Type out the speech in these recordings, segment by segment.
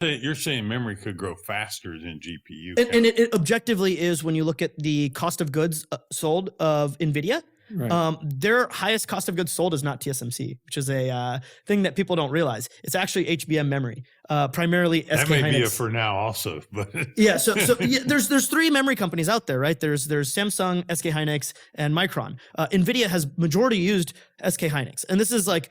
You're saying memory could grow faster than GPU. And it objectively is when you look at the cost of goods sold of NVIDIA. Right. Their highest cost of goods sold is not TSMC, which is a thing that people don't realize. It's actually HBM memory, primarily SK Hynix. That may be a for now also, but yeah. So yeah, there's three memory companies out there, right? There's Samsung, SK Hynix, and Micron. NVIDIA has majority used SK Hynix, and this is like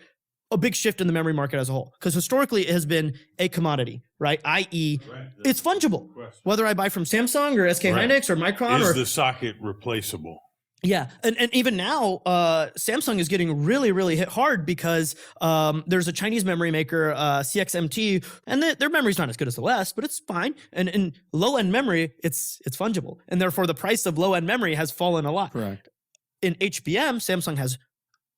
a big shift in the memory market as a whole, because historically it has been a commodity, right? I.e., it's fungible. Whether I buy from Samsung or SK Hynix or Micron, is the socket replaceable? Yeah, and even now, Samsung is getting really, really hit hard because there's a Chinese memory maker, CXMT, and their memory's not as good as the West, but it's fine. And in low-end memory, it's fungible, and therefore the price of low-end memory has fallen a lot. Correct. In HBM, Samsung has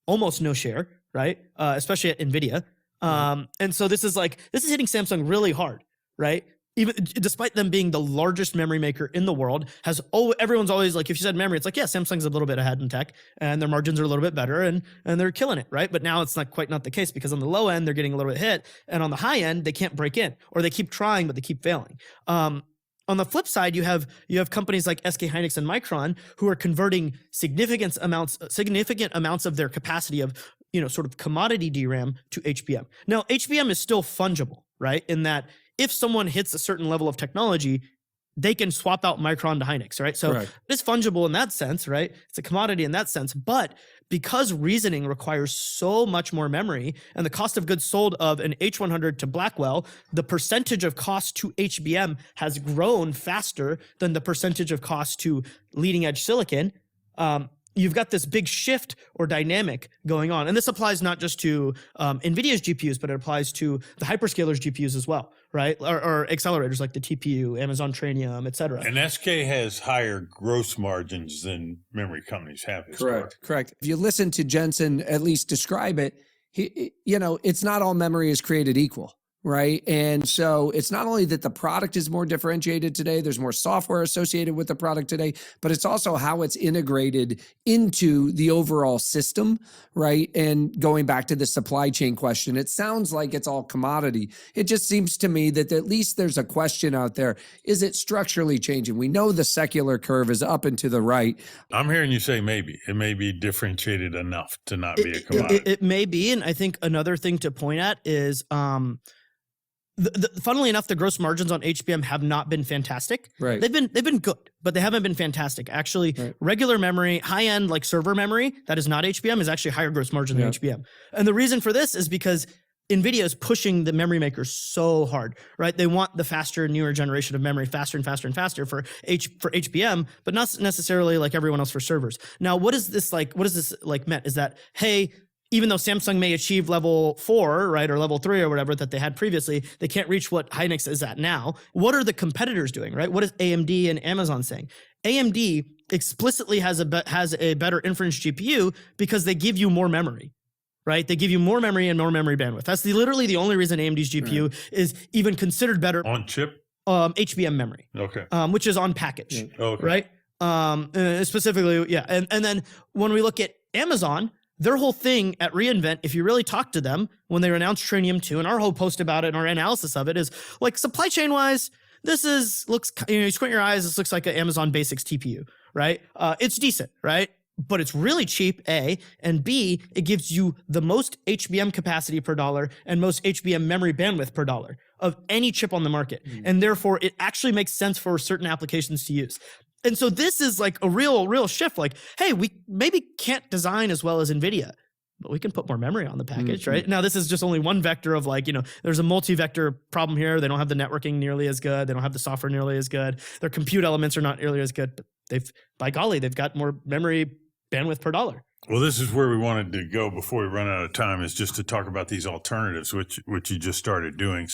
almost no share, right? Especially at NVIDIA. And so this is hitting Samsung really hard, right? Even despite them being the largest memory maker in the world, everyone's always like, if you said memory, it's like, yeah, Samsung's a little bit ahead in tech and their margins are a little bit better and they're killing it, right? But now it's not the case, because on the low end, they're getting a little bit hit, and on the high end, they can't break in, or they keep trying, but they keep failing. On the flip side, you have companies like SK Hynix and Micron who are converting significant amounts of their capacity of, sort of commodity DRAM to HBM. Now, HBM is still fungible, right? In that if someone hits a certain level of technology, they can swap out Micron to Hynix, right? So it's fungible in that sense, right? It's a commodity in that sense. But because reasoning requires so much more memory, and the cost of goods sold of an H100 to Blackwell, the percentage of cost to HBM has grown faster than the percentage of cost to leading edge silicon. You've got this big shift or dynamic going on. And this applies not just to NVIDIA's GPUs, but it applies to the hyperscalers' GPUs as well, right? Or accelerators like the TPU, Amazon Trainium, et cetera. And SK has higher gross margins than memory companies have. Correct. If you listen to Jensen at least describe it, it's not all memory is created equal. Right. And so it's not only that the product is more differentiated today, there's more software associated with the product today, but it's also how it's integrated into the overall system. Right. And going back to the supply chain question, it sounds like it's all commodity. It just seems to me that at least there's a question out there. Is it structurally changing? We know the secular curve is up and to the right. I'm hearing you say maybe. It may be differentiated enough to not be a commodity. It may be. And I think another thing to point at is funnily enough, the gross margins on HBM have not been fantastic. Right. They've been good, but they haven't been fantastic. Actually, regular memory, high-end like server memory that is not HBM is actually higher gross margin than HBM. And the reason for this is because NVIDIA is pushing the memory makers so hard, right? They want the faster, newer generation of memory faster and faster and faster for HBM, but not necessarily like everyone else for servers. Now, what is this meant? Is that, hey, even though Samsung may achieve level 4, right, or level 3 or whatever that they had previously, they can't reach what Hynix is at now. What are the competitors doing, right? What is AMD and Amazon saying? AMD explicitly has a better inference GPU because they give you more memory, right? They give you more memory and more memory bandwidth. That's literally the only reason AMD's GPU is even considered better on chip. HBM memory, which is on package, right? Specifically, yeah. And then when we look at Amazon, their whole thing at reInvent, if you really talk to them when they announced Trainium 2, and our whole post about it and our analysis of it is like, supply chain wise, looks, you squint your eyes, this looks like an Amazon Basics TPU, right? It's decent, right? But it's really cheap, A, and B, it gives you the most HBM capacity per dollar and most HBM memory bandwidth per dollar of any chip on the market. And therefore, it actually makes sense for certain applications to use. And so this is like a real shift. Like, hey, we maybe can't design as well as NVIDIA, but we can put more memory on the package, right? Now, this is just only one vector of like, there's a multi-vector problem here. They don't have the networking nearly as good. They don't have the software nearly as good. Their compute elements are not nearly as good, but they've got more memory bandwidth per dollar. Well, this is where we wanted to go before we run out of time, is just to talk about these alternatives, which you just started doing.